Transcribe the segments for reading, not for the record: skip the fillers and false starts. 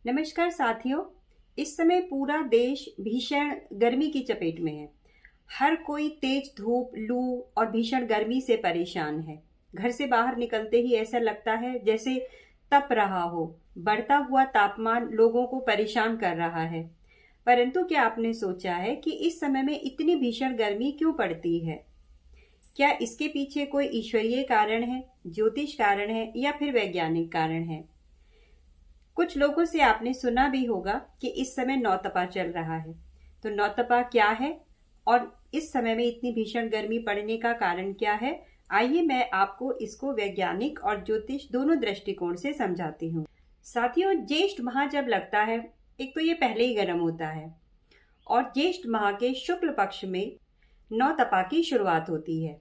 नमस्कार साथियों। इस समय पूरा देश भीषण गर्मी की चपेट में है। हर कोई तेज धूप, लू और भीषण गर्मी से परेशान है। घर से बाहर निकलते ही ऐसा लगता है जैसे तप रहा हो। बढ़ता हुआ तापमान लोगों को परेशान कर रहा है। परंतु क्या आपने सोचा है कि इस समय में इतनी भीषण गर्मी क्यों पड़ती है? क्या इसके पीछे कोई ईश्वरीय कारण है, ज्योतिष कारण है या फिर वैज्ञानिक कारण है? कुछ लोगों से आपने सुना भी होगा कि इस समय नौतपा चल रहा है। तो नौतपा क्या है और इस समय में इतनी भीषण गर्मी पड़ने का कारण क्या है? आइए मैं आपको इसको वैज्ञानिक और ज्योतिष दोनों दृष्टिकोण से समझाती हूँ। साथियों, ज्येष्ठ माह जब लगता है, एक तो ये पहले ही गर्म होता है और ज्येष्ठ माह के शुक्ल पक्ष में नौतपा की शुरुआत होती है।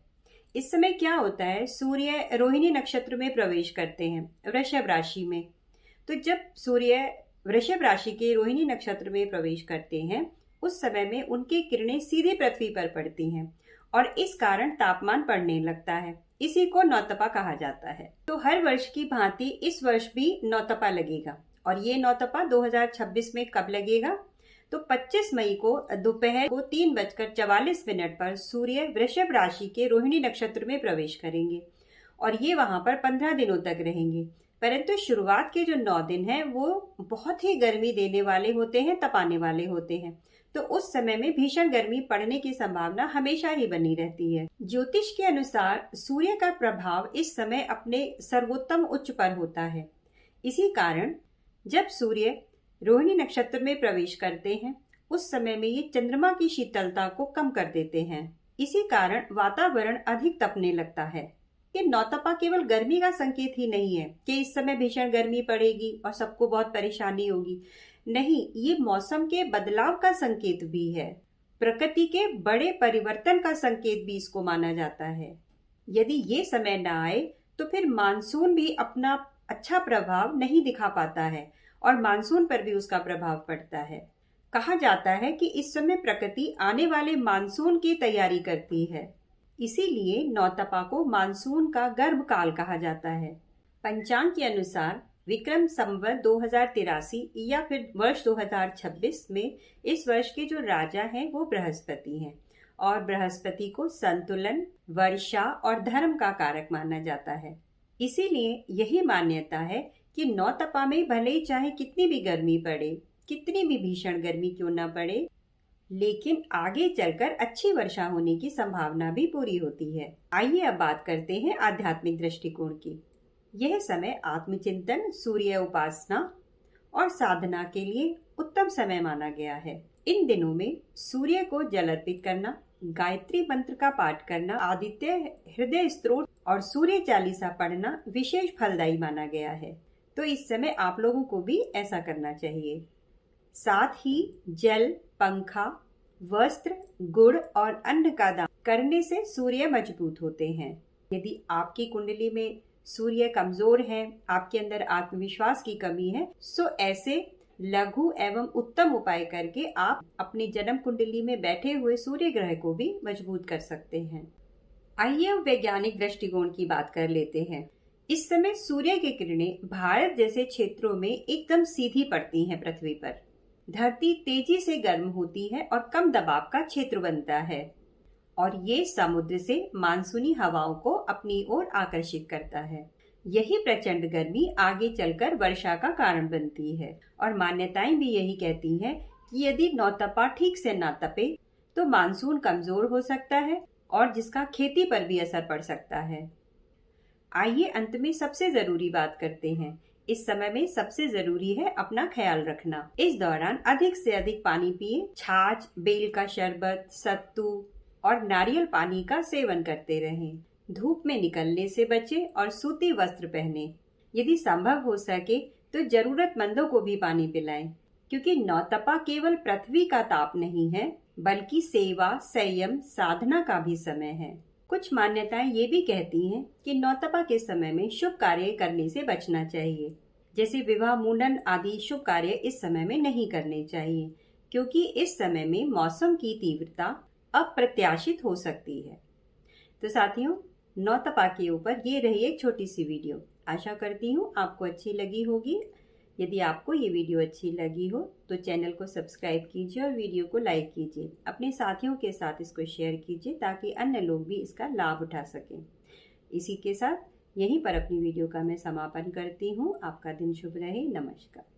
इस समय क्या होता है, सूर्य रोहिणी नक्षत्र में प्रवेश करते हैं, वृषभ राशि में। तो जब सूर्य वृषभ राशि के रोहिणी नक्षत्र में प्रवेश करते हैं, उस समय में उनकी किरणें सीधे पृथ्वी पर पड़ती हैं और इस कारण तापमान बढ़ने लगता है। इसी को नौतपा कहा जाता है। तो हर वर्ष की भांति इस वर्ष भी नौतपा लगेगा। और ये नौतपा 2026 में कब लगेगा? तो 25 मई को दोपहर को 3:44 पर सूर्य वृषभ राशि के रोहिणी नक्षत्र में प्रवेश करेंगे और ये वहां पर 15 दिनों तक रहेंगे। परंतु शुरुआत के जो 9 दिन हैं वो बहुत ही गर्मी देने वाले होते हैं, तपाने वाले होते हैं। तो उस समय में भीषण गर्मी पड़ने की संभावना हमेशा ही बनी रहती है। ज्योतिष के अनुसार सूर्य का प्रभाव इस समय अपने सर्वोत्तम उच्च पर होता है। इसी कारण जब सूर्य रोहिणी नक्षत्र में प्रवेश करते हैं, उस समय में ये चंद्रमा की शीतलता को कम कर देते हैं। इसी कारण वातावरण अधिक तपने लगता है। कि नौतपा केवल गर्मी का संकेत ही नहीं है कि इस समय भीषण गर्मी पड़ेगी और सबको बहुत परेशानी होगी। नहीं, ये मौसम के बदलाव का संकेत भी है। प्रकृति के बड़े परिवर्तन का संकेत भी इसको माना जाता है। यदि ये समय ना आए तो फिर मानसून भी अपना अच्छा प्रभाव नहीं दिखा पाता है और मानसून पर भी उसका प्रभाव पड़ता है। कहा जाता है कि इस समय प्रकृति आने वाले मानसून की तैयारी करती है। इसीलिए नौतपा को मानसून का गर्भकाल कहा जाता है। पंचांग के अनुसार विक्रम संवत 2083 या फिर वर्ष 2026 में इस वर्ष के जो राजा हैं वो बृहस्पति हैं और बृहस्पति को संतुलन, वर्षा और धर्म का कारक माना जाता है। इसीलिए यही मान्यता है कि नौतपा में भले ही चाहे कितनी भी गर्मी पड़े, कितनी भी भीषण गर्मी क्यों न पड़े, लेकिन आगे चलकर अच्छी वर्षा होने की संभावना भी पूरी होती है। आइए अब बात करते हैं आध्यात्मिक दृष्टिकोण की। यह समय आत्मचिंतन, सूर्य उपासना और साधना के लिए उत्तम समय माना गया है। इन दिनों में सूर्य को जल अर्पित करना, गायत्री मंत्र का पाठ करना, आदित्य हृदय स्तोत्र और सूर्य चालीसा पढ़ना विशेष फलदायी माना गया है। तो इस समय आप लोगों को भी ऐसा करना चाहिए। साथ ही जल, पंखा, वस्त्र, गुड़ और अन्न का दान करने से सूर्य मजबूत होते हैं। यदि आपकी कुंडली में सूर्य कमजोर है, आपके अंदर आत्मविश्वास की कमी है, सो ऐसे लघु एवं उत्तम उपाय करके आप अपनी जन्म कुंडली में बैठे हुए सूर्य ग्रह को भी मजबूत कर सकते हैं। आइए अब वैज्ञानिक दृष्टिकोण की बात कर लेते हैं। इस समय सूर्य की किरणें भारत जैसे क्षेत्रों में एकदम सीधी पड़ती हैं पृथ्वी पर। धरती तेजी से गर्म होती है और कम दबाव का क्षेत्र बनता है और ये समुद्र से मानसूनी हवाओं को अपनी ओर आकर्षित करता है। यही प्रचंड गर्मी आगे चलकर वर्षा का कारण बनती है और मान्यताएं भी यही कहती हैं कि यदि नौतपा ठीक से ना तपे तो मानसून कमजोर हो सकता है और जिसका खेती पर भी असर पड़ सकता है। आइए अंत में सबसे जरूरी बात करते हैं। इस समय में सबसे जरूरी है अपना ख्याल रखना। इस दौरान अधिक से अधिक पानी पिए, छाछ, बेल का शरबत, सत्तू और नारियल पानी का सेवन करते रहें। धूप में निकलने से बचें और सूती वस्त्र पहने। यदि संभव हो सके तो जरूरतमंदों को भी पानी पिलाएं, क्योंकि नौतपा केवल पृथ्वी का ताप नहीं है बल्कि सेवा, संयम, साधना का भी समय है। कुछ मान्यताएं ये भी कहती हैं कि नौतपा के समय में शुभ कार्य करने से बचना चाहिए, जैसे विवाह, मुंडन आदि शुभ कार्य इस समय में नहीं करने चाहिए, क्योंकि इस समय में मौसम की तीव्रता अप्रत्याशित हो सकती है। तो साथियों, नौतपा के ऊपर ये रही एक छोटी सी वीडियो। आशा करती हूँ आपको अच्छी लगी होगी। यदि आपको ये वीडियो अच्छी लगी हो तो चैनल को सब्सक्राइब कीजिए और वीडियो को लाइक कीजिए। अपने साथियों के साथ इसको शेयर कीजिए ताकि अन्य लोग भी इसका लाभ उठा सकें। इसी के साथ यहीं पर अपनी वीडियो का मैं समापन करती हूँ। आपका दिन शुभ रहे। नमस्कार।